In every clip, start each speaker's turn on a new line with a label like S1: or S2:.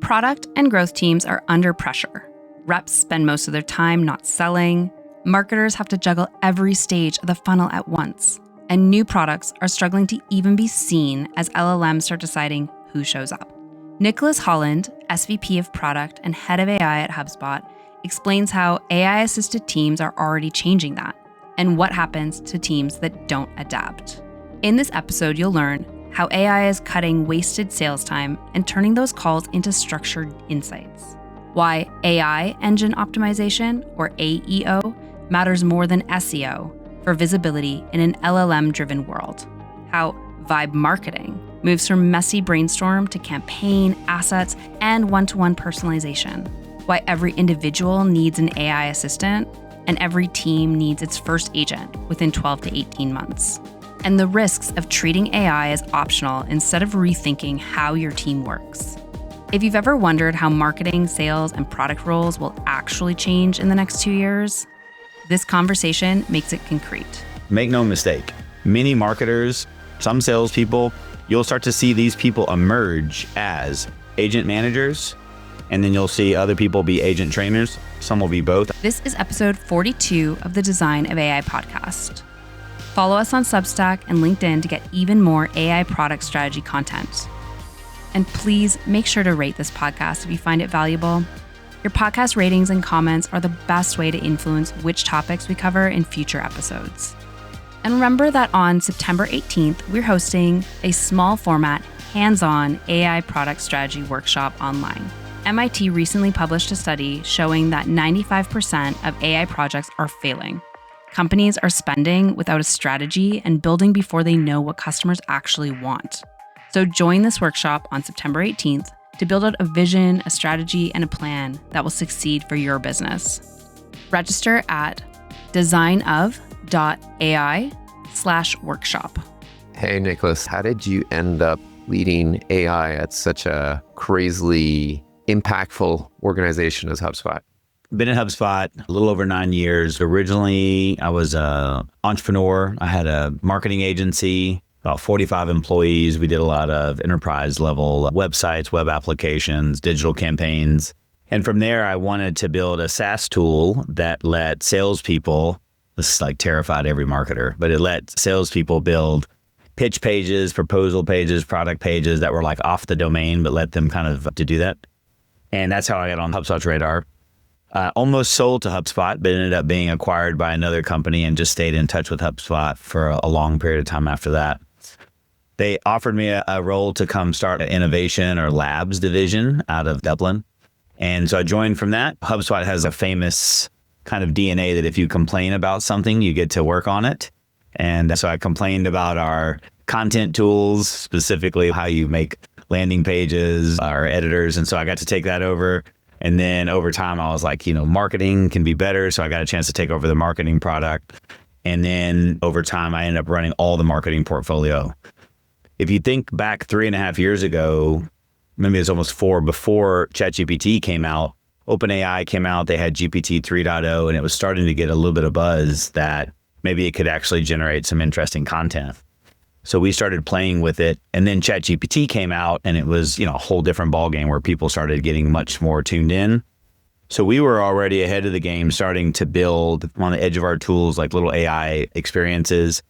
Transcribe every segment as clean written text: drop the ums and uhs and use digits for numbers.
S1: Product and growth teams are under pressure. Reps spend most of their time not selling. Marketers have to juggle every stage of the funnel at once. And new products are struggling to even be seen as LLMs start deciding who shows up. Nicholas Holland, SVP of Product and Head of AI at HubSpot, explains how AI-assisted teams are already changing that, and what happens to teams that don't adapt. In this episode, you'll learn how AI is cutting wasted sales time and turning those calls into structured insights. Why AI engine optimization, or AEO, matters more than SEO for visibility in an LLM-driven world. How vibe marketing moves from messy brainstorm to campaign, assets, and one-to-one personalization. Why every individual needs an AI assistant and every team needs its first agent within 12 to 18 months. And the risks of treating AI as optional instead of rethinking how your team works. If you've ever wondered how marketing, sales, and product roles will actually change in the next 2 years, this conversation makes it concrete.
S2: Make no mistake, many marketers, some salespeople, you'll start to see these people emerge as agent managers, and then you'll see other people be agent trainers. Some will be both.
S1: This is episode 42 of the Design of AI podcast. Follow us on Substack and LinkedIn to get even more AI product strategy content. And please make sure to rate this podcast if you find it valuable. Your podcast ratings and comments are the best way to influence which topics we cover in future episodes. And remember that on September 18th, we're hosting a small format, hands-on AI product strategy workshop online. MIT recently published a study showing that 95% of AI projects are failing. Companies are spending without a strategy and building before they know what customers actually want. So join this workshop on September 18th to build out a vision, a strategy, and a plan that will succeed for your business. Register at designof.ai/workshop.
S3: Hey, Nicholas, how did you end up leading AI at such a crazily impactful organization as HubSpot?
S2: Been at HubSpot a little over 9 years. Originally, I was an entrepreneur. I had a marketing agency, about 45 employees. We did a lot of enterprise level websites, web applications, digital campaigns. And from there, I wanted to build a SaaS tool that let salespeople, this is like terrified every marketer, but it let salespeople build pitch pages, proposal pages, product pages that were like off the domain, but let them kind of to do that. And that's how I got on HubSpot's radar. Almost sold to HubSpot, but ended up being acquired by another company and just stayed in touch with HubSpot for a long period of time after that. They offered me a role to come start an innovation or labs division out of Dublin. And so I joined from that. HubSpot has a famous kind of DNA that if you complain about something, you get to work on it. And so I complained about our content tools, specifically how you make landing pages, our editors. And so I got to take that over. And then over time, I was like, marketing can be better. So I got a chance to take over the marketing product. And then over time, I ended up running all the marketing portfolio. If you think back 3.5 years ago, maybe it's almost 4, before ChatGPT came out, OpenAI came out, they had GPT 3.0, and it was starting to get a little bit of buzz that maybe it could actually generate some interesting content. So we started playing with it, and then ChatGPT came out, and it was, a whole different ballgame where people started getting much more tuned in. So we were already ahead of the game, starting to build on the edge of our tools, like little AI experiences.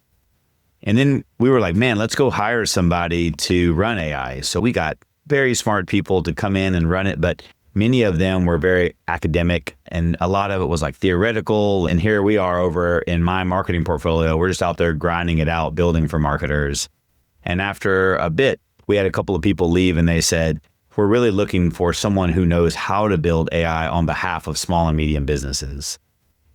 S2: And then we were like, man, let's go hire somebody to run AI. So we got very smart people to come in and run it, but many of them were very academic, and a lot of it was like theoretical. And here we are over in my marketing portfolio. We're just out there grinding it out, building for marketers. And after a bit, we had a couple of people leave, and they said, we're really looking for someone who knows how to build AI on behalf of small and medium businesses.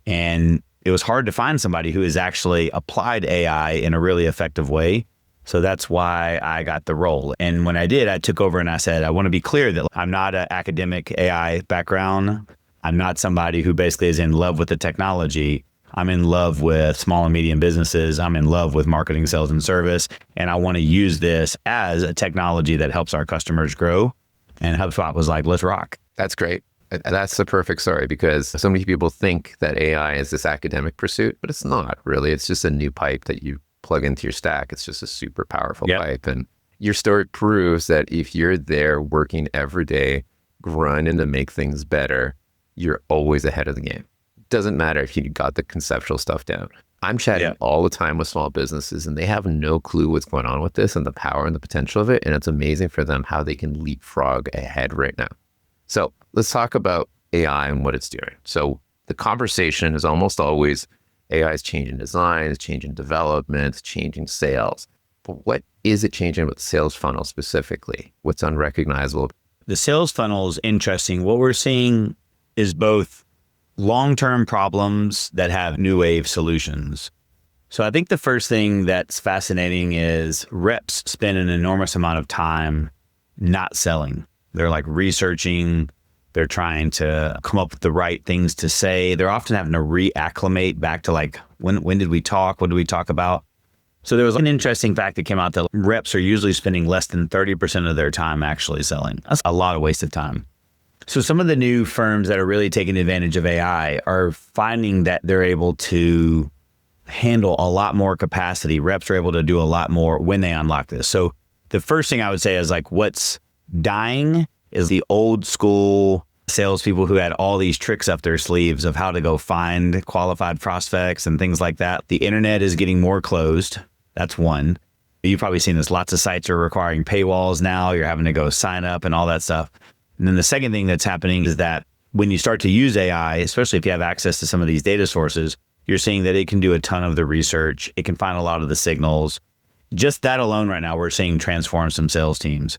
S2: And it was hard to find somebody who has actually applied AI in a really effective way. So that's why I got the role. And when I did, I took over and I said, I want to be clear that I'm not an academic AI background. I'm not somebody who basically is in love with the technology. I'm in love with small and medium businesses. I'm in love with marketing, sales, and service. And I want to use this as a technology that helps our customers grow. And HubSpot was like, let's rock.
S3: That's great. That's the perfect story, because so many people think that AI is this academic pursuit, but it's not really. It's just a new pipe that you plug into your stack. It's just a super powerful pipe. And your story proves that if you're there working every day, grinding to make things better, you're always ahead of the game. Doesn't matter if you got the conceptual stuff down. I'm chatting all the time with small businesses and they have no clue what's going on with this and the power and the potential of it. And it's amazing for them how they can leapfrog ahead right now. So let's talk about AI and what it's doing. So the conversation is almost always AI is changing design, it's changing development, it's changing sales. But what is it changing with the sales funnel specifically? What's unrecognizable?
S2: The sales funnel is interesting. What we're seeing is both long-term problems that have new wave solutions. So I think the first thing that's fascinating is reps spend an enormous amount of time not selling. They're like researching, they're trying to come up with the right things to say. They're often having to reacclimate back to like, when did we talk? What did we talk about? So there was an interesting fact that came out that reps are usually spending less than 30% of their time actually selling. That's a lot of wasted time. So some of the new firms that are really taking advantage of AI are finding that they're able to handle a lot more capacity. Reps are able to do a lot more when they unlock this. So the first thing I would say is like what's dying is the old school salespeople who had all these tricks up their sleeves of how to go find qualified prospects and things like that. The internet is getting more closed. That's one. You've probably seen this. Lots of sites are requiring paywalls now. You're having to go sign up and all that stuff. And then the second thing that's happening is that when you start to use AI, especially if you have access to some of these data sources, you're seeing that it can do a ton of the research. It can find a lot of the signals. Just that alone right now, we're seeing transform some sales teams.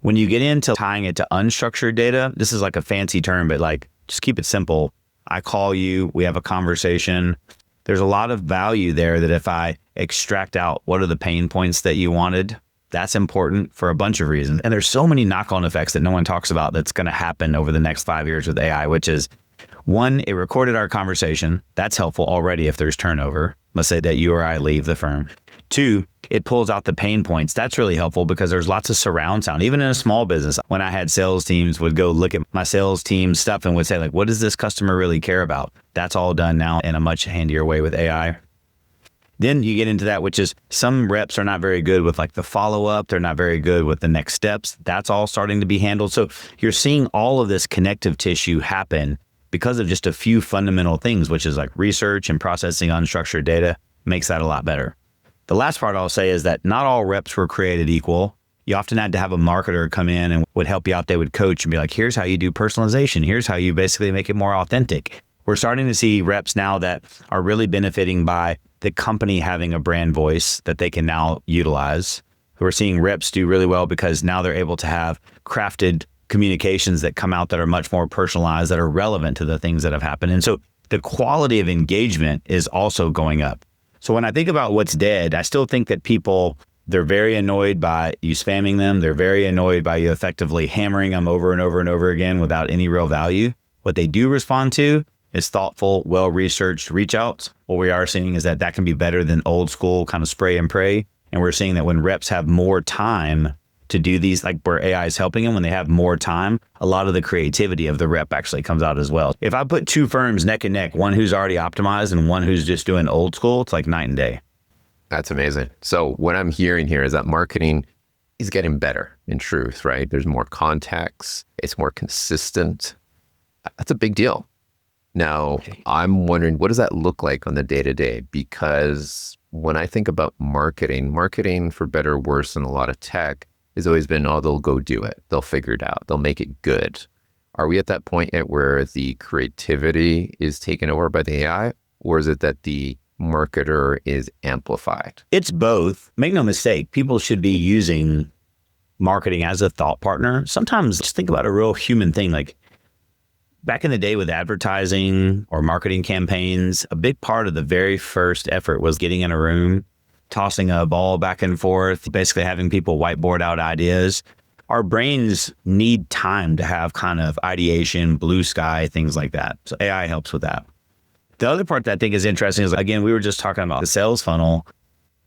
S2: When you get into tying it to unstructured data, this is like a fancy term, but like, just keep it simple. I call you, we have a conversation. There's a lot of value there that if I extract out what are the pain points that you wanted, that's important for a bunch of reasons. And there's so many knock-on effects that no one talks about that's going to happen over the next 5 years with AI, which is one, it recorded our conversation. That's helpful already if there's turnover. Let's say that you or I leave the firm. Two, it pulls out the pain points. That's really helpful because there's lots of surround sound. Even in a small business, when I had sales teams would go look at my sales team stuff and would say like, what does this customer really care about? That's all done now in a much handier way with AI. Then you get into that, which is some reps are not very good with like the follow-up. They're not very good with the next steps. That's all starting to be handled. So you're seeing all of this connective tissue happen because of just a few fundamental things, which is like research and processing unstructured data makes that a lot better. The last part I'll say is that not all reps were created equal. You often had to have a marketer come in and would help you out. They would coach and be like, here's how you do personalization. Here's how you basically make it more authentic. We're starting to see reps now that are really benefiting by the company having a brand voice that they can now utilize. We're seeing reps do really well because now they're able to have crafted communications that come out that are much more personalized, that are relevant to the things that have happened. And so the quality of engagement is also going up. So when I think about what's dead, I still think that people, they're very annoyed by you spamming them. They're very annoyed by you effectively hammering them over and over and over again without any real value. What they do respond to is thoughtful, well-researched reach outs. What we are seeing is that that can be better than old school kind of spray and pray. And we're seeing that when reps have more time to do these, like where AI is helping them, when they have more time, a lot of the creativity of the rep actually comes out as well. If I put two firms neck and neck, one who's already optimized and one who's just doing old school, it's like night and day.
S3: That's amazing. So what I'm hearing here is that marketing is getting better in truth, right? There's more context. It's more consistent. That's a big deal. Now, I'm wondering, what does that look like on the day-to-day? Because when I think about marketing for better or worse in a lot of tech has always been, oh, they'll go do it. They'll figure it out. They'll make it good. Are we at that point yet where the creativity is taken over by the AI? Or is it that the marketer is amplified?
S2: It's both. Make no mistake, people should be using marketing as a thought partner. Sometimes just think about a real human thing. Like back in the day with advertising or marketing campaigns, a big part of the very first effort was getting in a room, tossing a ball back and forth, basically having people whiteboard out ideas. Our brains need time to have kind of ideation, blue sky, things like that. So AI helps with that. The other part that I think is interesting is, again, we were just talking about the sales funnel.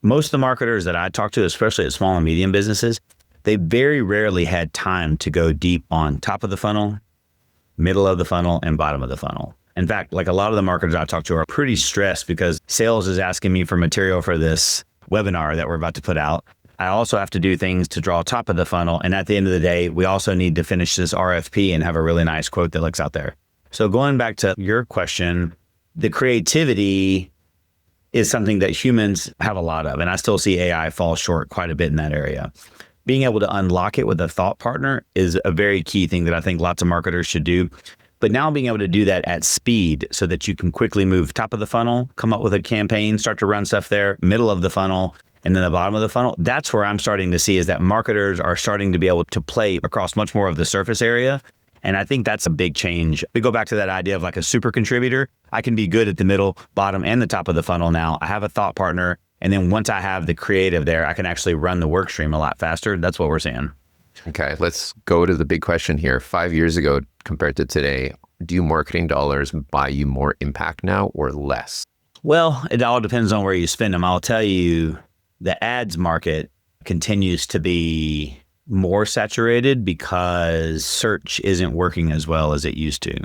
S2: Most of the marketers that I talk to, especially at small and medium businesses, they very rarely had time to go deep on top of the funnel, middle of the funnel, and bottom of the funnel. In fact, like a lot of the marketers I talk to are pretty stressed because sales is asking me for material for this webinar that we're about to put out. I also have to do things to draw top of the funnel. And at the end of the day, we also need to finish this RFP and have a really nice quote that looks out there. So going back to your question, the creativity is something that humans have a lot of. And I still see AI fall short quite a bit in that area. Being able to unlock it with a thought partner is a very key thing that I think lots of marketers should do. But now being able to do that at speed so that you can quickly move top of the funnel, come up with a campaign, start to run stuff there, middle of the funnel, and then the bottom of the funnel, that's where I'm starting to see is that marketers are starting to be able to play across much more of the surface area. And I think that's a big change. We go back to that idea of like a super contributor. I can be good at the middle, bottom, and the top of the funnel now. I have a thought partner. And then once I have the creative there, I can actually run the work stream a lot faster. That's what we're seeing.
S3: Okay, let's go to the big question here. 5 years ago compared to today, do marketing dollars buy you more impact now or less?
S2: Well, it all depends on where you spend them. I'll tell you, the ads market continues to be more saturated because search isn't working as well as it used to.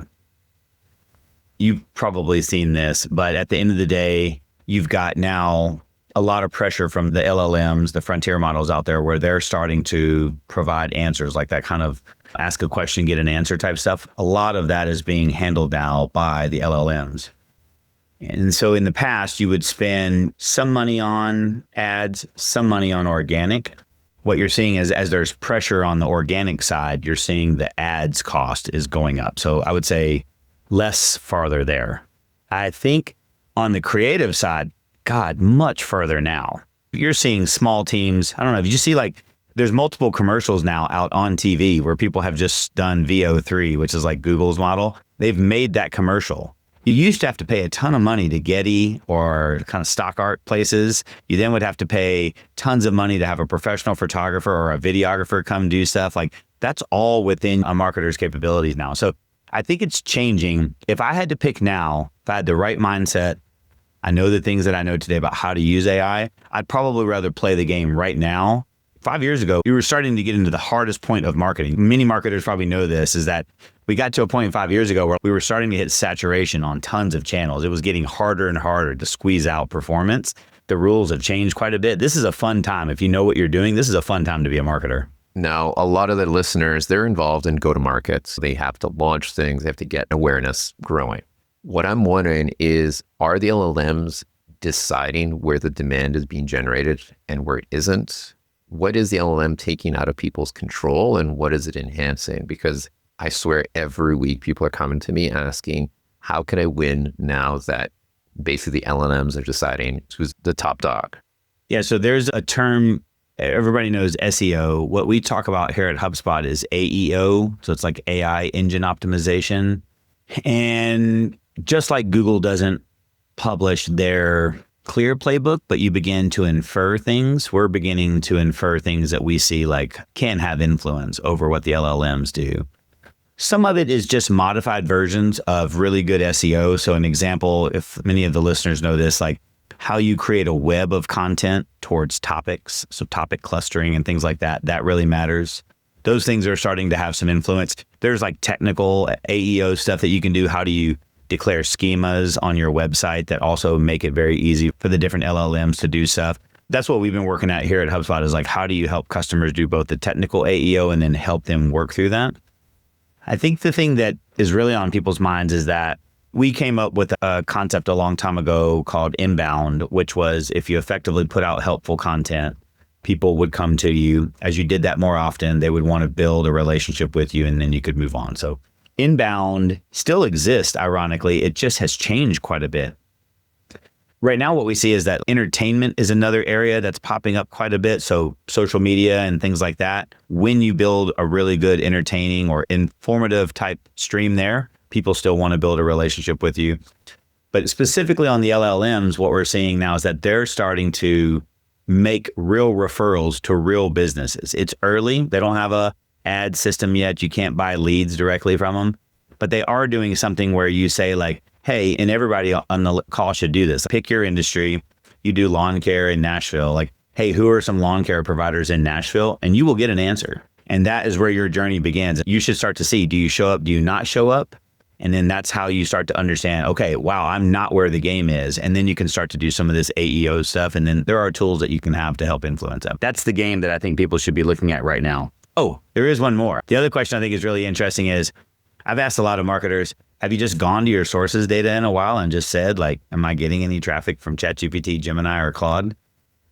S2: You've probably seen this, but at the end of the day, you've got now a lot of pressure from the LLMs, the frontier models out there where they're starting to provide answers like that kind of ask a question, get an answer type stuff. A lot of that is being handled now by the LLMs. And so in the past, you would spend some money on ads, some money on organic. What you're seeing is as there's pressure on the organic side, you're seeing the ads cost is going up. So I would say less farther there. I think on the creative side, God, much further now. You're seeing small teams. I don't know. If you see like there's multiple commercials now out on TV where people have just done VO3, which is like Google's model. They've made that commercial. You used to have to pay a ton of money to Getty or kind of stock art places. You then would have to pay tons of money to have a professional photographer or a videographer come do stuff. Like that's all within a marketer's capabilities now. So I think it's changing. If I had to pick now, if I had the right mindset, I know the things that I know today about how to use AI, I'd probably rather play the game right now. 5 years ago, we were starting to get into the hardest point of marketing. Many marketers probably know this, is that we got to a point 5 years ago where we were starting to hit saturation on tons of channels. It was getting harder and harder to squeeze out performance. The rules have changed quite a bit. This is a fun time. If you know what you're doing, this is a fun time to be a marketer.
S3: Now, a lot of the listeners, they're involved in go-to-markets. They have to launch things. They have to get awareness growing. What I'm wondering is, are the LLMs deciding where the demand is being generated and where it isn't? What is the LLM taking out of people's control and what is it enhancing? Because I swear every week people are coming to me asking, how can I win now that basically the LLMs are deciding who's the top dog?
S2: Yeah, so there's a term, everybody knows SEO. What we talk about here at HubSpot is AEO. So it's like AI engine optimization. And just like Google doesn't publish their clear playbook, but you begin to infer things, we're beginning to infer things that we see like can have influence over what the LLMs do. Some of it is just modified versions of really good SEO. So an example, if many of the listeners know this, like how you create a web of content towards topics. So topic clustering and things like that, that really matters. Those things are starting to have some influence. There's like technical AEO stuff that you can do. How do you declare schemas on your website that also make it very easy for the different LLMs to do stuff? That's what we've been working at here at HubSpot, is like, how do you help customers do both the technical AEO and then help them work through that? I think the thing that is really on people's minds is that we came up with a concept a long time ago called inbound, which was if you effectively put out helpful content, people would come to you. As you did that more often, they would want to build a relationship with you and then you could move on. So inbound still exists, ironically. It just has changed quite a bit. Right now, what we see is that entertainment is another area that's popping up quite a bit. So social media and things like that. When you build a really good entertaining or informative type stream there, people still want to build a relationship with you. But specifically on the LLMs, what we're seeing now is that they're starting to make real referrals to real businesses. It's early. They don't have a ad system yet. You can't buy leads directly from them, but they are doing something where you say like, hey, and everybody on the call should do this. Pick your industry. You do lawn care in Nashville. Like, hey, who are some lawn care providers in Nashville? And you will get an answer. And that is where your journey begins. You should start to see, do you show up? Do you not show up? And then that's how you start to understand, okay, wow, I'm not where the game is. And then you can start to do some of this AEO stuff. And then there are tools that you can have to help influence that. That's the game that I think people should be looking at right now. Oh, there is one more. The other question I think is really interesting is, I've asked a lot of marketers, have you just gone to your sources data in a while and just said, like, am I getting any traffic from ChatGPT, Gemini, or Claude?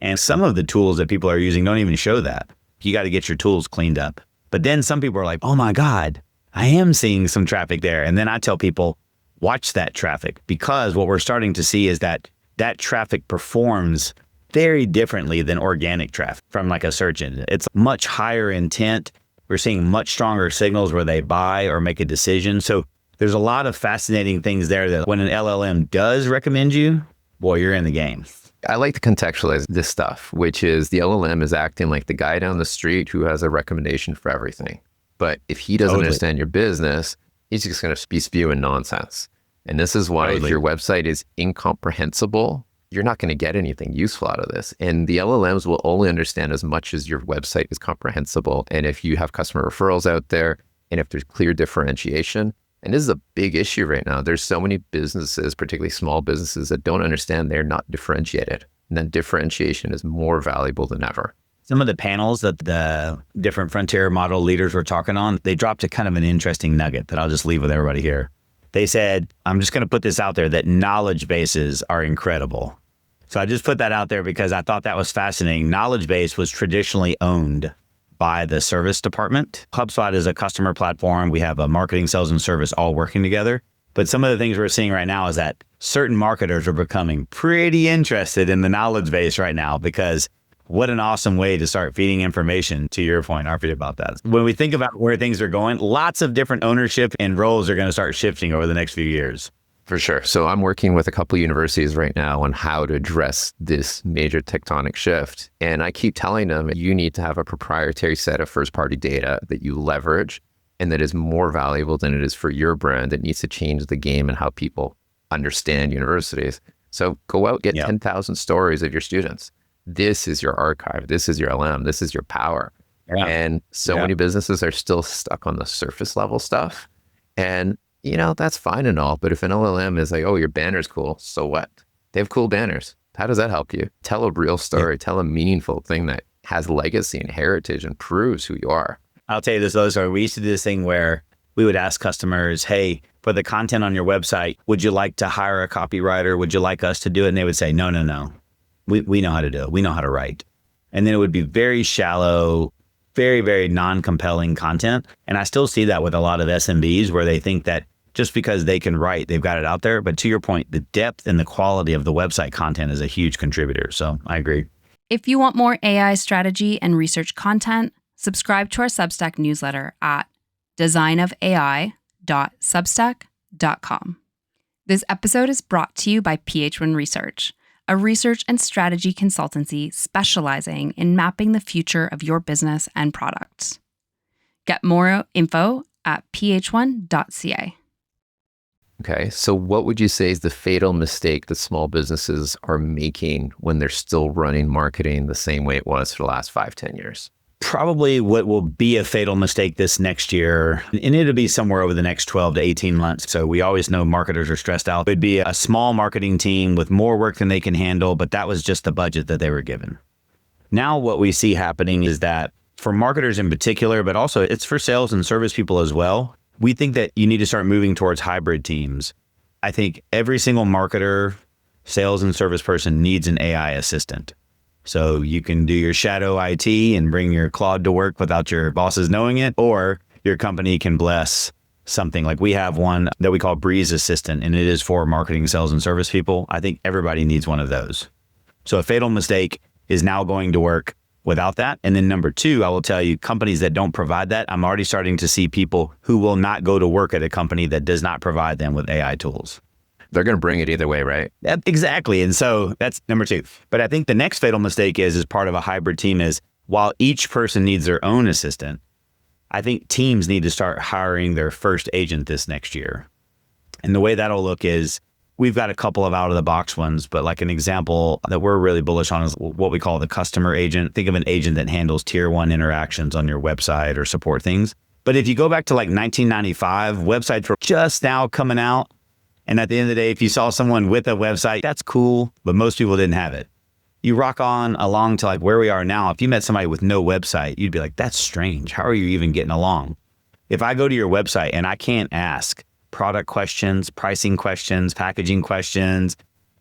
S2: And some of the tools that people are using don't even show that. You got to get your tools cleaned up. But then some people are like, oh my God, I am seeing some traffic there. And then I tell people, watch that traffic, because what we're starting to see is that that traffic performs very differently than organic traffic from like a search engine. It's much higher intent. We're seeing much stronger signals where they buy or make a decision. So there's a lot of fascinating things there that when an LLM does recommend you, boy, you're in the game.
S3: I like to contextualize this stuff, which is the LLM is acting like the guy down the street who has a recommendation for everything. But if he doesn't understand your business, he's just going to be spewing nonsense. And this is why if your website is incomprehensible, you're not going to get anything useful out of this. And the LLMs will only understand as much as your website is comprehensible. And if you have customer referrals out there, and if there's clear differentiation, and this is a big issue right now. There's so many businesses, particularly small businesses, that don't understand they're not differentiated. And that differentiation is more valuable than ever.
S2: Some of the panels that the different frontier model leaders were talking on, they dropped a kind of an interesting nugget that I'll just leave with everybody here. They said, I'm just going to put this out there, that knowledge bases are incredible. So I just put that out there because I thought that was fascinating. Knowledge base was traditionally owned by the service department. HubSpot is a customer platform. We have a marketing, sales, and service all working together. But some of the things we're seeing right now is that certain marketers are becoming pretty interested in the knowledge base right now, because what an awesome way to start feeding information, to your point, Arpit, about that. When we think about where things are going, lots of different ownership and roles are going to start shifting over the next few years.
S3: For sure. So I'm working with a couple of universities right now on how to address this major tectonic shift. And I keep telling them, you need to have a proprietary set of first-party data that you leverage and that is more valuable than it is for your brand. It needs to change the game and how people understand universities. So go out, get 10,000 stories of your students. This is your archive. This is your LM. This is your power. Yeah. And so many businesses are still stuck on the surface level stuff. And, you know, that's fine and all. But if an LLM is like, oh, your banner's cool, so what? They have cool banners. How does that help you? Tell a real story. Tell a meaningful thing that has legacy and heritage and proves who you are.
S2: I'll tell you this other story. We used to do this thing where we would ask customers, hey, for the content on your website, would you like to hire a copywriter? Would you like us to do it? And they would say, no, no, no. We know how to do it. We know how to write. And then it would be very shallow, very, very non-compelling content. And I still see that with a lot of SMBs where they think that just because they can write, they've got it out there. But to your point, the depth and the quality of the website content is a huge contributor. So I agree.
S1: If you want more AI strategy and research content, subscribe to our Substack newsletter at designofai.substack.com. This episode is brought to you by PH1 Research, a research and strategy consultancy specializing in mapping the future of your business and products. Get more info at ph1.ca.
S3: Okay, so what would you say is the fatal mistake that small businesses are making when they're still running marketing the same way it was for the last 5-10 years?
S2: Probably what will be a fatal mistake this next year, and it'll be somewhere over the next 12 to 18 months. So we always know marketers are stressed out. It'd be a small marketing team with more work than they can handle, but that was just the budget that they were given. Now what we see happening is that for marketers in particular, but also it's for sales and service people as well, we think that you need to start moving towards hybrid teams. I think every single marketer, sales and service person needs an AI assistant. So you can do your shadow IT and bring your Claude to work without your bosses knowing it, or your company can bless something. Like we have one that we call Breeze Assistant, and it is for marketing, sales, and service people. I think everybody needs one of those. So a fatal mistake is now going to work without that. And then number two, I will tell you, companies that don't provide that, I'm already starting to see people who will not go to work at a company that does not provide them with AI tools.
S3: They're going to bring it either way, right?
S2: Exactly. And so that's number two. But I think the next fatal mistake is part of a hybrid team is while each person needs their own assistant, I think teams need to start hiring their first agent this next year. And the way that'll look is we've got a couple of out of the box ones, but like an example that we're really bullish on is what we call the customer agent. Think of an agent that handles tier 1 interactions on your website or support things. But if you go back to like 1995, websites were just now coming out. And at the end of the day, if you saw someone with a website, that's cool, but most people didn't have it. You rock on along to like where we are now. If you met somebody with no website, you'd be like, that's strange. How are you even getting along? If I go to your website and I can't ask product questions, pricing questions, packaging questions,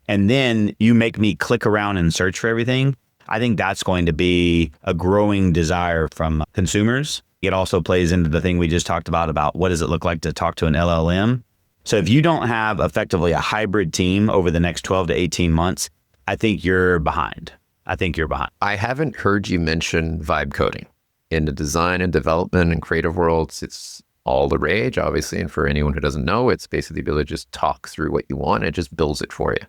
S2: and then you make me click around and search for everything, I think that's going to be a growing desire from consumers. It also plays into the thing we just talked about what does it look like to talk to an LLM? So if you don't have effectively a hybrid team over the next 12 to 18 months, I think you're behind. I
S3: haven't heard you mention vibe coding. In the design and development and creative worlds, it's all the rage, obviously. And for anyone who doesn't know, it's basically the ability to just talk through what you want. And it just builds it for you.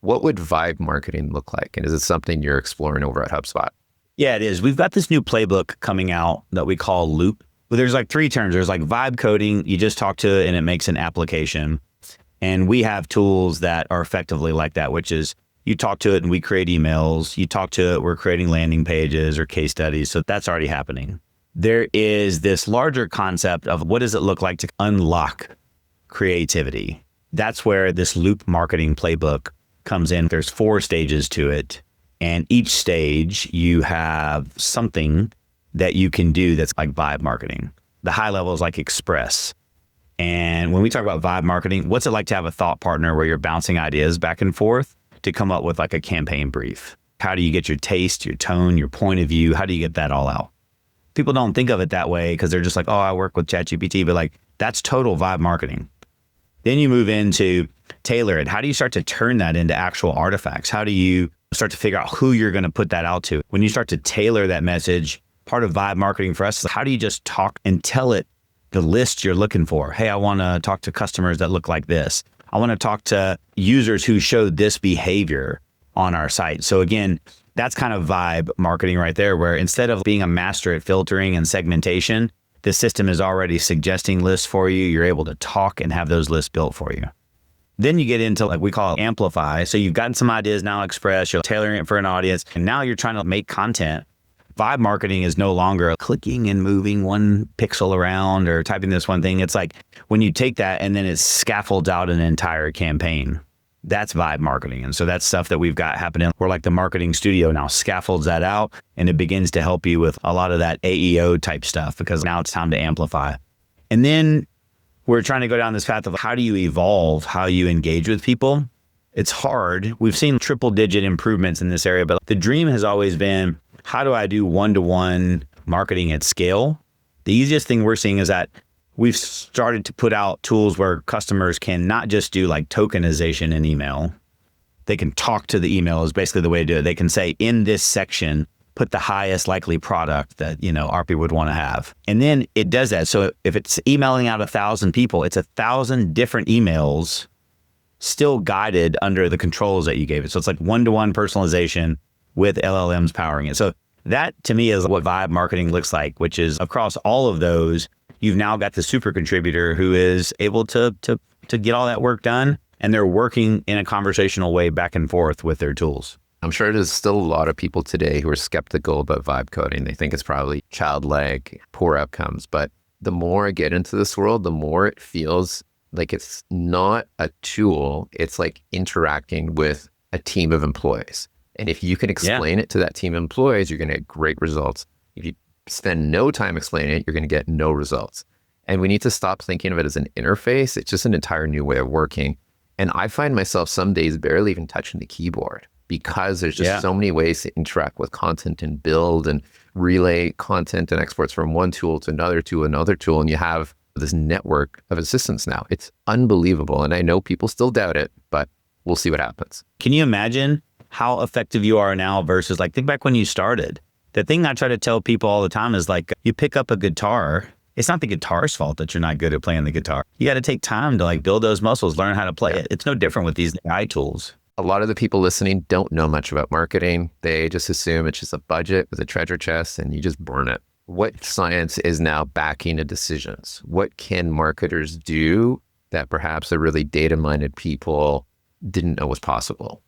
S3: What would vibe marketing look like? And is it something you're exploring over at HubSpot?
S2: Yeah, it is. We've got this new playbook coming out that we call Loop. Well, there's like three terms. There's like vibe coding. You just talk to it and it makes an application. And we have tools that are effectively like that, which is you talk to it and we create emails. You talk to it, we're creating landing pages or case studies. So that's already happening. There is this larger concept of what does it look like to unlock creativity? That's where this Loop marketing playbook comes in. There's 4 stages to it. And each stage you have something that you can do that's like vibe marketing. The high level is like express. And when we talk about vibe marketing, what's it like to have a thought partner where you're bouncing ideas back and forth to come up with like a campaign brief? How do you get your taste, your tone, your point of view? How do you get that all out? People don't think of it that way because they're just like, oh, I work with ChatGPT, but like that's total vibe marketing. Then you move into tailor it. How do you start to turn that into actual artifacts? How do you start to figure out who you're going to put that out to? When you start to tailor that message, part of vibe marketing for us is how do you just talk and tell it the list you're looking for? Hey, I want to talk to customers that look like this. I want to talk to users who show this behavior on our site. So again, that's kind of vibe marketing right there, where instead of being a master at filtering and segmentation, the system is already suggesting lists for you. You're able to talk and have those lists built for you. Then you get into like we call it amplify. So you've gotten some ideas now expressed, you're tailoring it for an audience, and now you're trying to make content. Vibe marketing is no longer clicking and moving one pixel around or typing this one thing. It's like when you take that and then it scaffolds out an entire campaign. That's vibe marketing. And so that's stuff that we've got happening. We're like the marketing studio now scaffolds that out and it begins to help you with a lot of that AEO type stuff because now it's time to amplify. And then we're trying to go down this path of how do you evolve how you engage with people? It's hard. We've seen triple digit improvements in this area, but the dream has always been, how do I do one-to-one marketing at scale? The easiest thing we're seeing is that we've started to put out tools where customers can not just do like tokenization in email. They can talk to the email is basically the way to do it. They can say in this section, put the highest likely product that, RP would want to have. And then it does that. So if it's emailing out 1,000 people, it's 1,000 different emails still guided under the controls that you gave it. So it's like one-to-one personalization with LLMs powering it. So that to me is what vibe marketing looks like, which is across all of those, you've now got the super contributor who is able to get all that work done, and they're working in a conversational way back and forth with their tools.
S3: I'm sure there's still a lot of people today who are skeptical about vibe coding. They think it's probably childlike, poor outcomes. But the more I get into this world, the more it feels like it's not a tool. It's like interacting with a team of employees. And if you can explain it to that team of employees, you're going to get great results. If you spend no time explaining it, you're going to get no results. And we need to stop thinking of it as an interface. It's just an entire new way of working. And I find myself some days barely even touching the keyboard because there's just so many ways to interact with content and build and relay content and exports from one tool to another tool. And you have this network of assistants now. It's unbelievable. And I know people still doubt it, but we'll see what happens.
S2: Can you imagine how effective you are now versus like, think back when you started? The thing I try to tell people all the time is like, you pick up a guitar, it's not the guitar's fault that you're not good at playing the guitar. You got to take time to like build those muscles, learn how to play it. It's no different with these AI tools.
S3: A lot of the people listening don't know much about marketing. They just assume it's just a budget with a treasure chest and you just burn it. What science is now backing the decisions? What can marketers do that perhaps the really data-minded people didn't know was possible?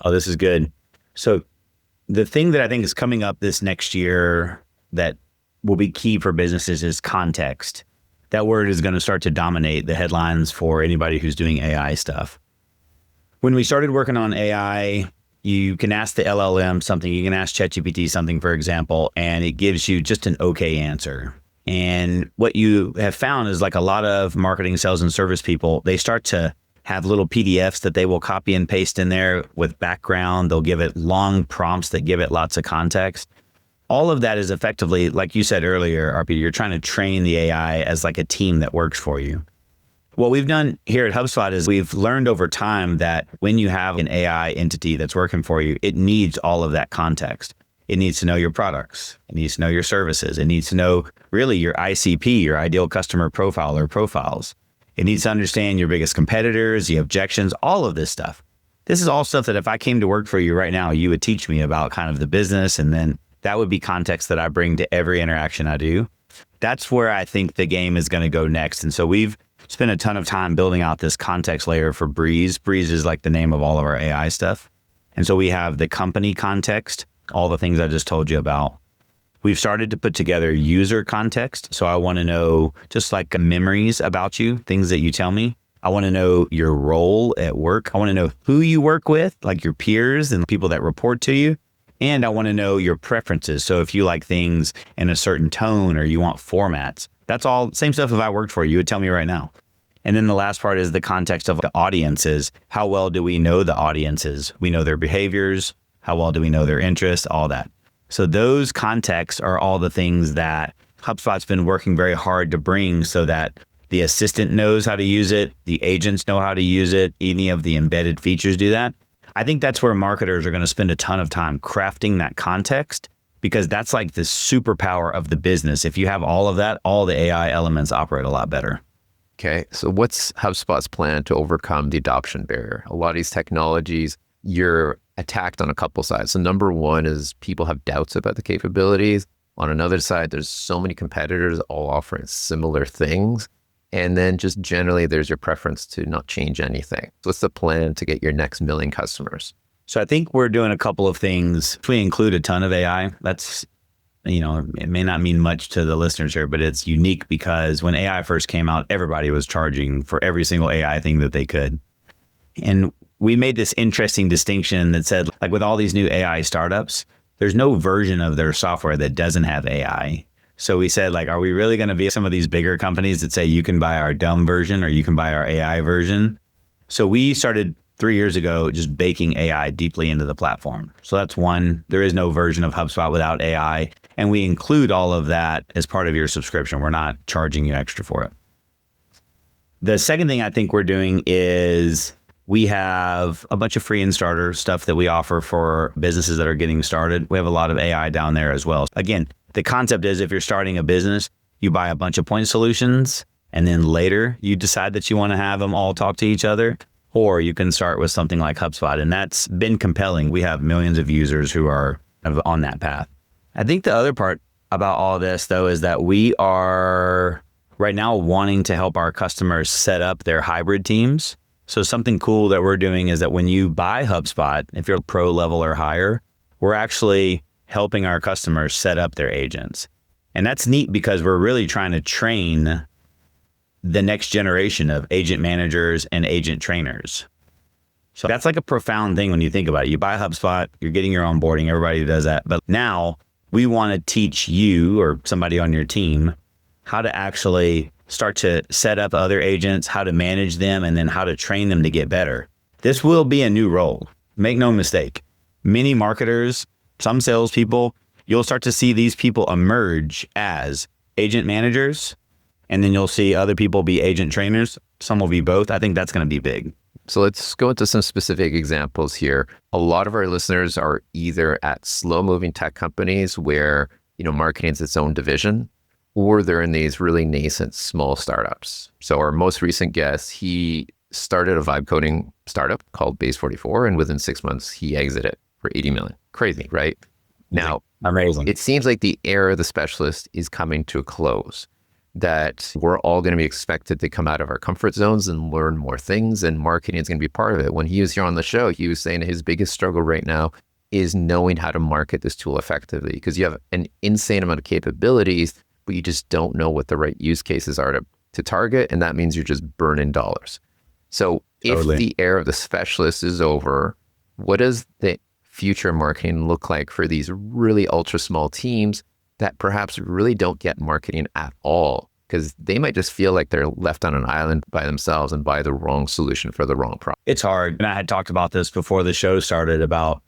S2: Oh, this is good. So the thing that I think is coming up this next year that will be key for businesses is context. That word is going to start to dominate the headlines for anybody who's doing AI stuff. When we started working on AI, you can ask the LLM something, you can ask ChatGPT something, for example, and it gives you just an okay answer. And what you have found is like a lot of marketing, sales, and service people, they start to have little PDFs that they will copy and paste in there with background. They'll give it long prompts that give it lots of context. All of that is effectively, like you said earlier, RP, you're trying to train the AI as like a team that works for you. What we've done here at HubSpot is we've learned over time that when you have an AI entity that's working for you, it needs all of that context. It needs to know your products. It needs to know your services. It needs to know really your ICP, your ideal customer profile or profiles. It needs to understand your biggest competitors, the objections, all of this stuff. This is all stuff that if I came to work for you right now, you would teach me about kind of the business, and then that would be context that I bring to every interaction I do. That's where I think the game is going to go next. And so we've spent a ton of time building out this context layer for Breeze. Breeze is like the name of all of our AI stuff. And so we have the company context, all the things I just told you about. We've started to put together user context. So I want to know just like memories about you, things that you tell me. I want to know your role at work. I want to know who you work with, like your peers and people that report to you. And I want to know your preferences. So if you like things in a certain tone or you want formats, that's all same stuff if I worked for you, you would tell me right now. And then the last part is the context of the audiences. How well do we know the audiences? We know their behaviors. How well do we know their interests? All that. So those contexts are all the things that HubSpot's been working very hard to bring so that the assistant knows how to use it. The agents know how to use it. Any of the embedded features do that. I think that's where marketers are going to spend a ton of time crafting that context, because that's like the superpower of the business. If you have all of that, all the AI elements operate a lot better.
S3: Okay, so what's HubSpot's plan to overcome the adoption barrier? A lot of these technologies, you're attacked on a couple sides. So number one is people have doubts about the capabilities. On another side, there's so many competitors all offering similar things. And then just generally, there's your preference to not change anything. So what's the plan to get your next 1 million customers?
S2: So I think we're doing a couple of things. We include a ton of AI. That's, it may not mean much to the listeners here, but it's unique because when AI first came out, everybody was charging for every single AI thing that they could. And we made this interesting distinction that said, like with all these new AI startups, there's no version of their software that doesn't have AI. So we said, like, are we really going to be some of these bigger companies that say you can buy our dumb version or you can buy our AI version? So we started 3 years ago just baking AI deeply into the platform. So that's one. There is no version of HubSpot without AI. And we include all of that as part of your subscription. We're not charging you extra for it. The second thing I think we're doing is we have a bunch of free and starter stuff that we offer for businesses that are getting started. We have a lot of AI down there as well. Again, the concept is if you're starting a business, you buy a bunch of point solutions, and then later you decide that you want to have them all talk to each other, or you can start with something like HubSpot. And that's been compelling. We have millions of users who are kind of on that path. I think the other part about all this, though, is that we are right now wanting to help our customers set up their hybrid teams. So something cool that we're doing is that when you buy HubSpot, if you're pro level or higher, we're actually helping our customers set up their agents. And that's neat because we're really trying to train the next generation of agent managers and agent trainers. So that's like a profound thing when you think about it. You buy HubSpot, you're getting your onboarding, everybody does that. But now we want to teach you or somebody on your team how to actually start to set up other agents, how to manage them, and then how to train them to get better. This will be a new role. Make no mistake. Many marketers, some salespeople, you'll start to see these people emerge as agent managers, and then you'll see other people be agent trainers. Some will be both. I think that's going to be big.
S3: So let's go into some specific examples here. A lot of our listeners are either at slow-moving tech companies where, marketing is its own division, or they're in these really nascent small startups. So our most recent guest, he started a vibe coding startup called Base 44, and within 6 months, he exited for 80 million. Crazy, right? Now,
S2: amazing.
S3: It seems like the era of the specialist is coming to a close, that we're all going to be expected to come out of our comfort zones and learn more things, and marketing is going to be part of it. When he was here on the show, he was saying his biggest struggle right now is knowing how to market this tool effectively, because you have an insane amount of capabilities, but you just don't know what the right use cases are to target. And that means you're just burning dollars. So
S2: Totally.
S3: if the era of the specialist is over, what does the future marketing look like for these really ultra small teams that perhaps really don't get marketing at all? Because they might just feel like they're left on an island by themselves and buy the wrong solution for the wrong problem.
S2: It's hard. And I had talked about this before the show started about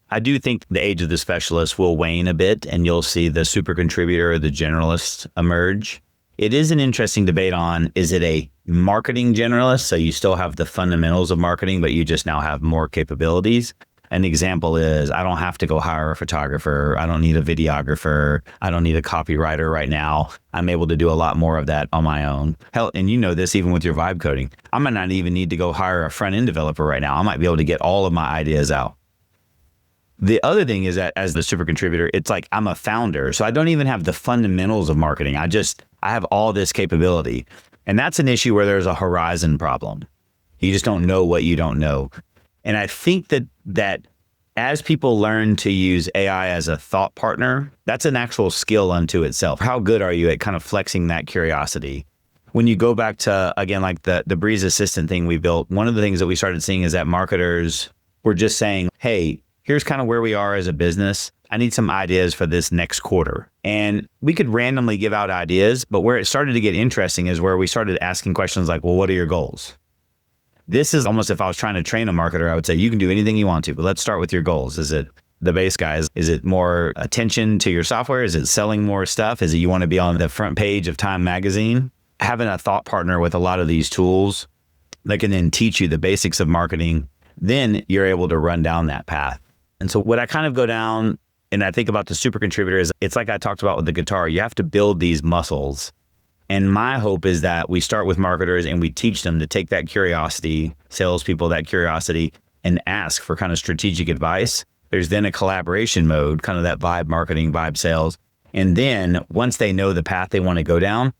S2: I do think the age of the specialist will wane a bit and you'll see the super contributor or the generalist emerge. It is an interesting debate on, is it a marketing generalist? So you still have the fundamentals of marketing, but you just now have more capabilities. An example is, I don't have to go hire a photographer. I don't need a videographer. I don't need a copywriter right now. I'm able to do a lot more of that on my own. Hell, and you know this even with your vibe coding. I might not even need to go hire a front end developer right now. I might be able to get all of my ideas out. The other thing is that as the super contributor, it's like I'm a founder. So I don't even have the fundamentals of marketing. I have all this capability. And that's an issue where there's a horizon problem. You just don't know what you don't know. And I think that as people learn to use AI as a thought partner, that's an actual skill unto itself. How good are you at kind of flexing that curiosity? When you go back to, again, like the Breeze Assistant thing we built, one of the things that we started seeing is that marketers were just saying, hey, here's kind of where we are as a business. I need some ideas for this next quarter. And we could randomly give out ideas, but where it started to get interesting is where we started asking questions like, well, what are your goals? This is almost, if I was trying to train a marketer, I would say, you can do anything you want to, but let's start with your goals. Is it the base guys? Is it more attention to your software? Is it selling more stuff? Is it you want to be on the front page of Time magazine? Having a thought partner with a lot of these tools that can then teach you the basics of marketing, then you're able to run down that path. And so what I kind of go down and I think about the super contributor is, it's like I talked about with the guitar, you have to build these muscles. And my hope is that we start with marketers and we teach them to take that curiosity, salespeople, that curiosity, and ask for kind of strategic advice. There's then a collaboration mode, kind of that vibe marketing, vibe sales. And then once they know the path they want to go down,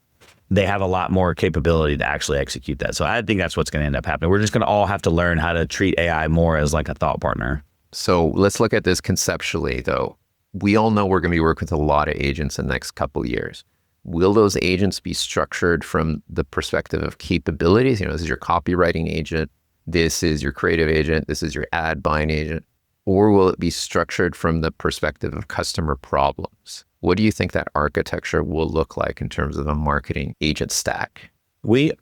S2: they have a lot more capability to actually execute that. So I think that's what's going to end up happening. We're just going to all have to learn how to treat AI more as like a thought partner.
S3: So let's look at this conceptually, though. We all know we're going to be working with a lot of agents in the next couple of years. Will those agents be structured from the perspective of capabilities? This is your copywriting agent. This is your creative agent. This is your ad buying agent. Or will it be structured from the perspective of customer problems? What do you think that architecture will look like in terms of a marketing agent stack?
S2: We're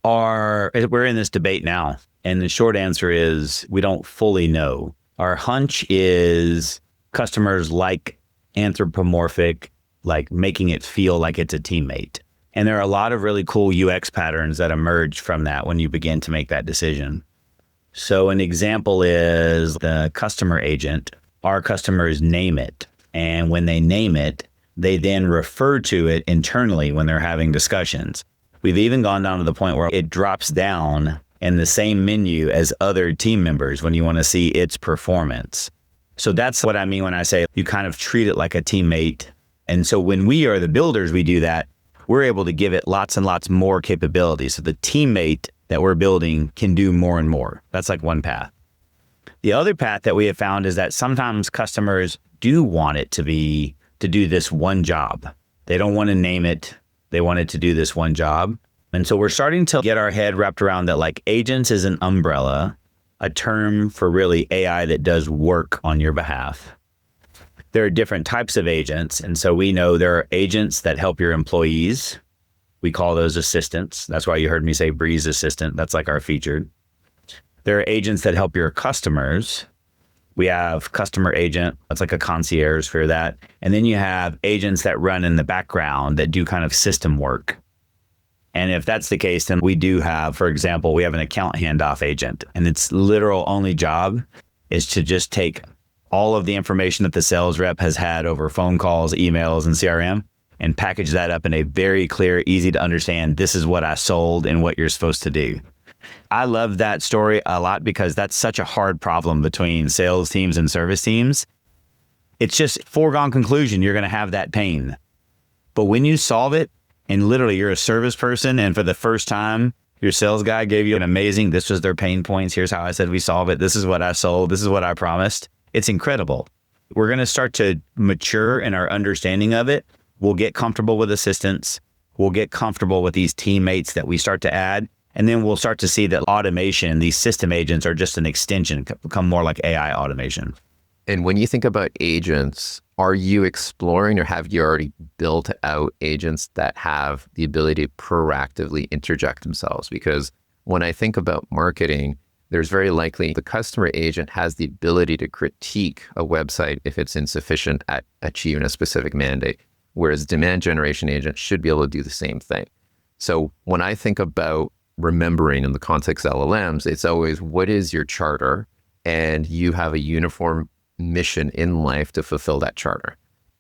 S2: in this debate now. And the short answer is we don't fully know. Our hunch is customers like anthropomorphic, like making it feel like it's a teammate. And there are a lot of really cool UX patterns that emerge from that when you begin to make that decision. So an example is the customer agent. Our customers name it. And when they name it, they then refer to it internally when they're having discussions. We've even gone down to the point where it drops down in the same menu as other team members when you want to see its performance. So that's what I mean when I say you kind of treat it like a teammate. And so when we are the builders, we do that, we're able to give it lots and lots more capabilities. So the teammate that we're building can do more and more. That's like one path. The other path that we have found is that sometimes customers do want it to do this one job. They don't want to name it. They want it to do this one job. And so we're starting to get our head wrapped around that, like agents is an umbrella, a term for really AI that does work on your behalf. There are different types of agents. And so we know there are agents that help your employees. We call those assistants. That's why you heard me say Breeze Assistant. That's like our featured. There are agents that help your customers. We have customer agent. That's like a concierge for that. And then you have agents that run in the background that do kind of system work. And if that's the case, then we do have, for example, we have an account handoff agent, and its literal only job is to just take all of the information that the sales rep has had over phone calls, emails, and CRM and package that up in a very clear, easy to understand, this is what I sold and what you're supposed to do. I love that story a lot because that's such a hard problem between sales teams and service teams. It's just foregone conclusion, you're going to have that pain. But when you solve it, and literally you're a service person, and for the first time, Your sales guy gave you an amazing, this was their pain points. Here's how I said we solve it. This is what I sold. This is what I promised. It's incredible. We're going to start to mature in our understanding of it. We'll get comfortable with assistants. We'll get comfortable with these teammates that we start to add. And then we'll start to see that automation, these system agents are just an extension, become more like AI automation.
S3: And when you think about agents, are you exploring or have you already built out agents that have the ability to proactively interject themselves? Because when I think about marketing, there's very likely the customer agent has the ability to critique a website if it's insufficient at achieving a specific mandate, whereas demand generation agent should be able to do the same thing. So when I think about remembering in the context of LLMs, it's always, what is your charter? And you have a uniform mission in life to fulfill that charter.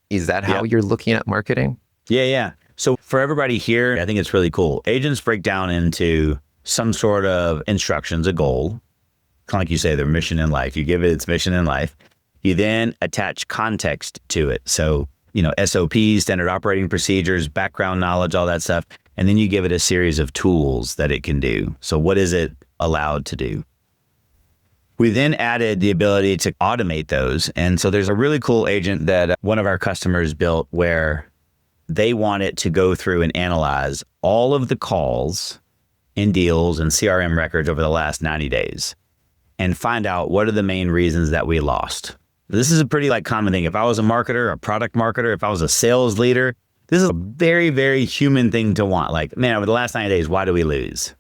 S3: Is that how you're looking at marketing?
S2: Yeah. So for everybody here, I think it's really cool. Agents break down into some sort of instructions, a goal, kind of like you say, their mission in life. You give it its mission in life. You then attach context to it. So, SOPs, standard operating procedures, background knowledge, all that stuff. And then you give it a series of tools that it can do. So what is it allowed to do? We then added the ability to automate those. And so there's a really cool agent that one of our customers built where they want it to go through and analyze all of the calls and deals and CRM records over the last 90 days and find out what are the main reasons that we lost. This is a pretty common thing. If I was a marketer, a product marketer, if I was a sales leader, this is a very, very human thing to want. Man, over the last 90 days, why do we lose?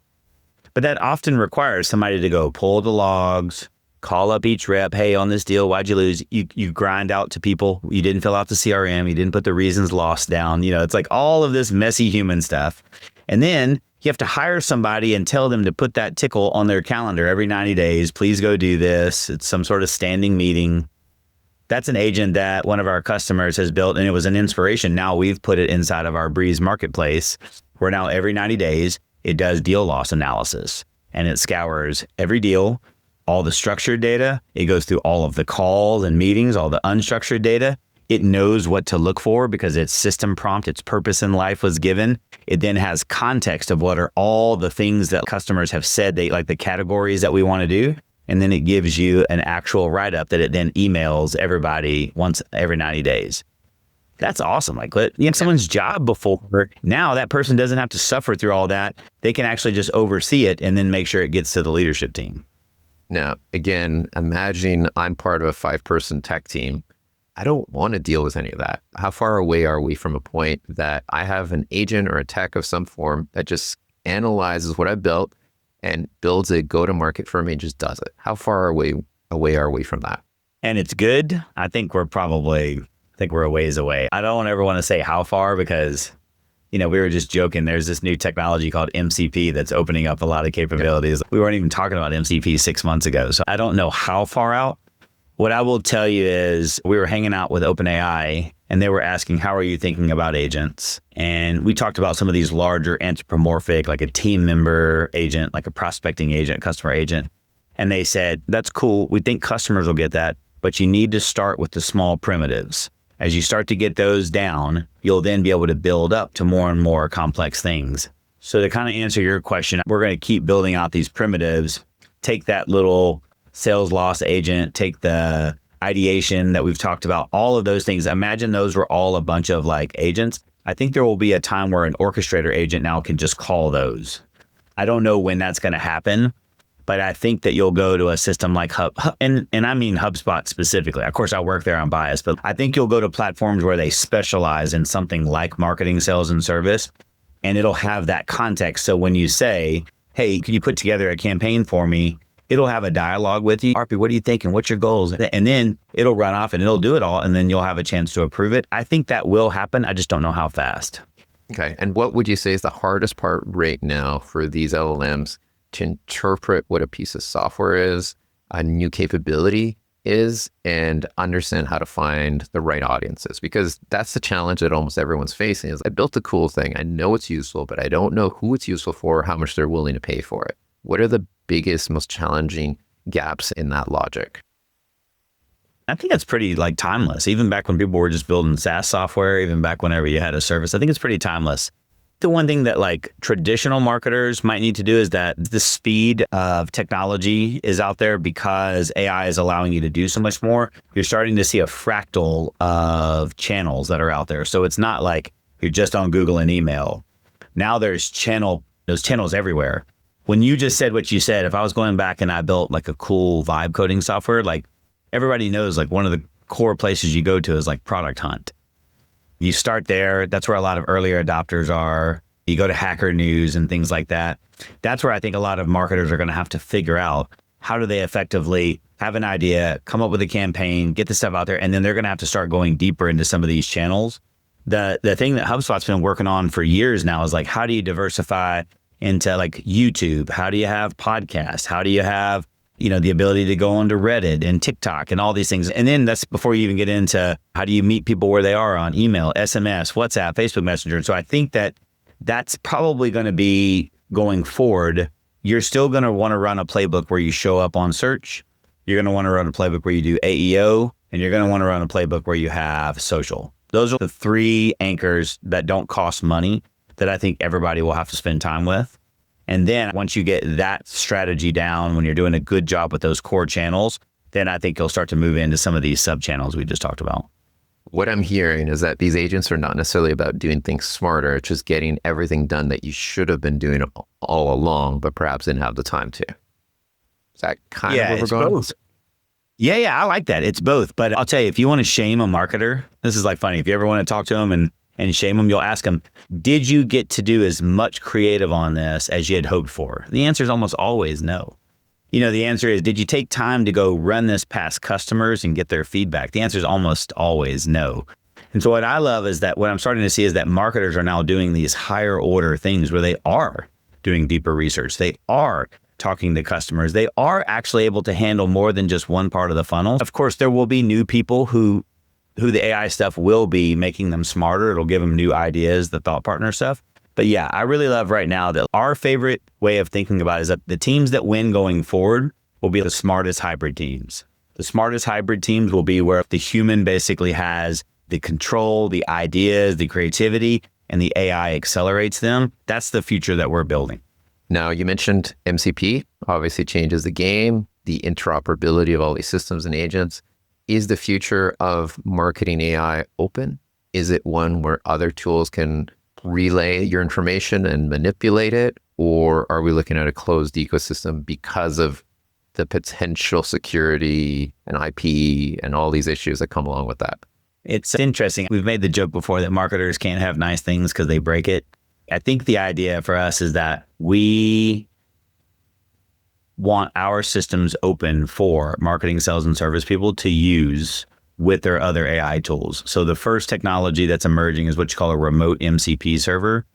S2: But that often requires somebody to go pull the logs, call up each rep. Hey, on this deal, why'd you lose? You grind out to people. You didn't fill out the CRM. You didn't put the reasons lost down. It's like all of this messy human stuff. And then you have to hire somebody and tell them to put that tickle on their calendar every 90 days. Please go do this. It's some sort of standing meeting. That's an agent that one of our customers has built, and it was an inspiration. Now we've put it inside of our Breeze marketplace, where now every 90 days, it does deal loss analysis, and it scours every deal, all the structured data. It goes through all of the calls and meetings, all the unstructured data. It knows what to look for because its system prompt, its purpose in life was given. It then has context of what are all the things that customers have said they like, the categories that we want to do. And then it gives you an actual write-up that it then emails everybody once every 90 days. That's awesome. You have someone's job before. Now that person doesn't have to suffer through all that. They can actually just oversee it and then make sure it gets to the leadership team.
S3: Now, again, imagine I'm part of a 5-person tech team. I don't want to deal with any of that. How far away are we from a point that I have an agent or a tech of some form that just analyzes what I built and builds a go-to-market for me and just does it? How far away are we from that?
S2: And it's good. I think we're a ways away. I don't ever want to say how far because, we were just joking. There's this new technology called MCP that's opening up a lot of capabilities. We weren't even talking about MCP 6 months ago. So I don't know how far out. What I will tell you is we were hanging out with OpenAI and they were asking, how are you thinking about agents? And we talked about some of these larger anthropomorphic, like a team member agent, like a prospecting agent, customer agent. And they said, that's cool. We think customers will get that, but you need to start with the small primitives. As you start to get those down, you'll then be able to build up to more and more complex things. So to kind of answer your question, we're going to keep building out these primitives, take that little sales loss agent, take the ideation that we've talked about, all of those things. Imagine those were all a bunch of agents. I think there will be a time where an orchestrator agent now can just call those. I don't know when that's going to happen, but I think that you'll go to a system like and I mean HubSpot specifically. Of course, I work there, I'm biased, but I think you'll go to platforms where they specialize in something like marketing, sales, and service, and it'll have that context. So when you say, hey, can you put together a campaign for me? It'll have a dialogue with you. RP, what are you thinking? What's your goals? And then it'll run off and it'll do it all. And then you'll have a chance to approve it. I think that will happen. I just don't know how fast.
S3: Okay. And what would you say is the hardest part right now for these LLMs to interpret what a piece of software is, a new capability is, and understand how to find the right audiences? Because that's the challenge that almost everyone's facing is I built a cool thing. I know it's useful, but I don't know who it's useful for or how much they're willing to pay for it. What are the biggest, most challenging gaps in that logic?
S2: I think that's pretty timeless. Even back when people were just building SaaS software, even back whenever you had a service, I think it's pretty timeless. The one thing that like traditional marketers might need to do is that the speed of technology is out there because AI is allowing you to do so much more. You're starting to see a fractal of channels that are out there. So it's not like you're just on Google and email. Now there's channels everywhere. When you just said what you said, if I was going back and I built like a cool vibe coding software, like everybody knows like one of the core places you go to is like Product Hunt. You start there. That's where a lot of earlier adopters are. You go to Hacker News and things like that. That's where I think a lot of marketers are going to have to figure out how do they effectively have an idea, come up with a campaign, get the stuff out there, and then they're going to have to start going deeper into some of these channels. The thing that HubSpot's been working on for years now is like, how do you diversify into like YouTube? How do you have podcasts? How do you have the ability to go onto Reddit and TikTok and all these things. And then that's before you even get into how do you meet people where they are on email, SMS, WhatsApp, Facebook Messenger. So I think that that's probably going to be going forward. You're still going to want to run a playbook where you show up on search. You're going to want to run a playbook where you do AEO, and you're going to want to run a playbook where you have social. Those are the three anchors that don't cost money that I think everybody will have to spend time with. And then once you get that strategy down, when you're doing a good job with those core channels, then I think you'll start to move into some of these sub channels we just talked about.
S3: What I'm hearing is that these agents are not necessarily about doing things smarter. It's just getting everything done that you should have been doing all along, but perhaps didn't have the time to. Is that kind of where we're going?
S2: Both. Yeah, I like that. It's both. But I'll tell you, if you want to shame a marketer, this is like funny. If you ever want to talk to them and shame them, you'll ask them, did you get to do as much creative on this as you had hoped for? The answer is almost always no. The answer is, did you take time to go run this past customers and get their feedback? The answer is almost always no. And so what I love is that what I'm starting to see is that marketers are now doing these higher order things where they are doing deeper research. They are talking to customers. They are actually able to handle more than just one part of the funnel. Of course, there will be new people who the AI stuff will be making them smarter. It'll give them new ideas, the thought partner stuff. But yeah, I really love right now that our favorite way of thinking about it is that the teams that win going forward will be the smartest hybrid teams. The smartest hybrid teams will be where the human basically has the control, the ideas, the creativity, and the AI accelerates them. That's the future that we're building.
S3: Now, you mentioned MCP, obviously changes the game, the interoperability of all these systems and agents. Is the future of marketing AI open? Is it one where other tools can relay your information and manipulate it? Or are we looking at a closed ecosystem because of the potential security and IP and all these issues that come along with that?
S2: It's interesting. We've made the joke before that marketers can't have nice things because they break it. I think the idea for us is that we want our systems open for marketing, sales, and service people to use with their other AI tools. So the first technology that's emerging is what you call a remote MCP server.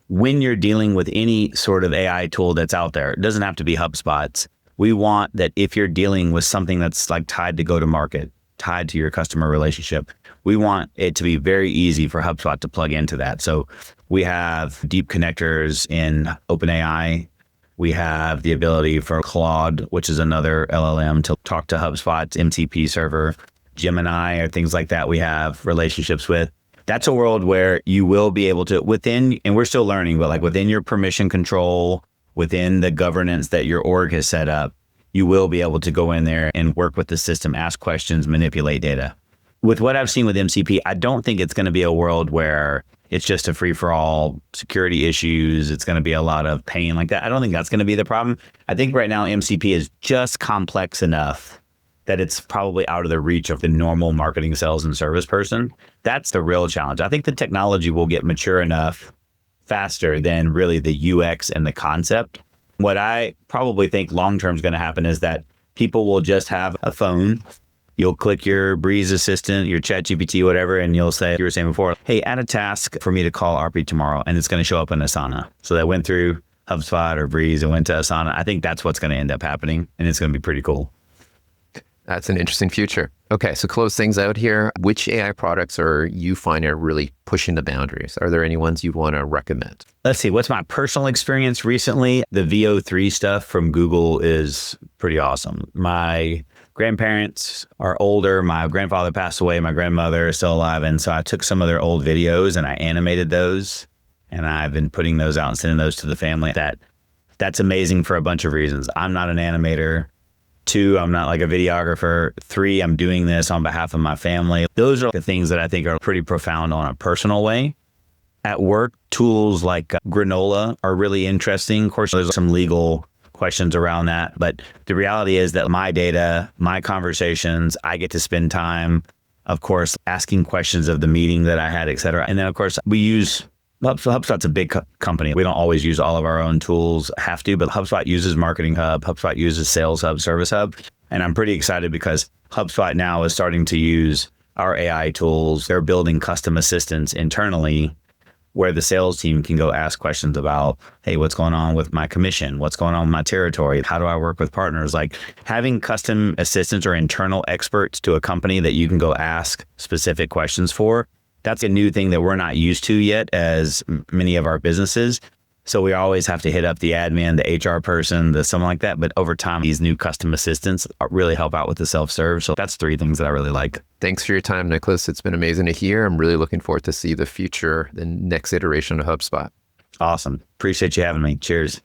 S2: When you're dealing with any sort of AI tool that's out there, it doesn't have to be HubSpot's. We want that if you're dealing with something that's like tied to go-to-market, tied to your customer relationship, we want it to be very easy for HubSpot to plug into that. So we have deep connectors in OpenAI. We have the ability for Claude, which is another LLM, to talk to HubSpot's MCP server. Gemini or things like that we have relationships with. That's a world where you will be able to, within, and we're still learning, but like within your permission control, within the governance that your org has set up, you will be able to go in there and work with the system, ask questions, manipulate data. With what I've seen with MCP, I don't think it's going to be a world where it's just a free-for-all security issues. It's going to be a lot of pain like that. I don't think that's going to be the problem. I think right now MCP is just complex enough that it's probably out of the reach of the normal marketing, sales, and service person. That's the real challenge. I think the technology will get mature enough faster than really the UX and the concept. What I probably think long-term is going to happen is that people will just have a phone. You'll click your Breeze Assistant, your ChatGPT, whatever, and you'll say, you were saying before, hey, add a task for me to call RP tomorrow, and it's going to show up in Asana. So that went through HubSpot or Breeze and went to Asana. I think that's what's going to end up happening, and it's going to be pretty cool.
S3: That's an interesting future. Okay, so close things out here. Which AI products are you find are really pushing the boundaries? Are there any ones you'd want to recommend?
S2: Let's see, what's my personal experience recently? The VO3 stuff from Google is pretty awesome. My grandparents are older. My grandfather passed away. My grandmother is still alive. And so I took some of their old videos and I animated those. And I've been putting those out and sending those to the family. That's amazing for a bunch of reasons. I'm not an animator. 2, I'm not like a videographer. 3, I'm doing this on behalf of my family. Those are the things that I think are pretty profound on a personal way. At work, tools like Granola are really interesting. Of course, there's some legal questions around that. But the reality is that my data, my conversations, I get to spend time, of course, asking questions of the meeting that I had, et cetera. And then, of course, we use HubSpot's a big company. We don't always use all of our own tools, have to, but HubSpot uses Marketing Hub. HubSpot uses Sales Hub, Service Hub. And I'm pretty excited because HubSpot now is starting to use our AI tools. They're building custom assistants internally where the sales team can go ask questions about, hey, what's going on with my commission? What's going on with my territory? How do I work with partners? Like having custom assistants or internal experts to a company that you can go ask specific questions for. That's a new thing that we're not used to yet as many of our businesses. So we always have to hit up the admin, the HR person, something like that. But over time, these new custom assistants really help out with the self-serve. So that's 3 things that I really like.
S3: Thanks for your time, Nicholas. It's been amazing to hear. I'm really looking forward to see the future, the next iteration of HubSpot.
S2: Awesome. Appreciate you having me. Cheers.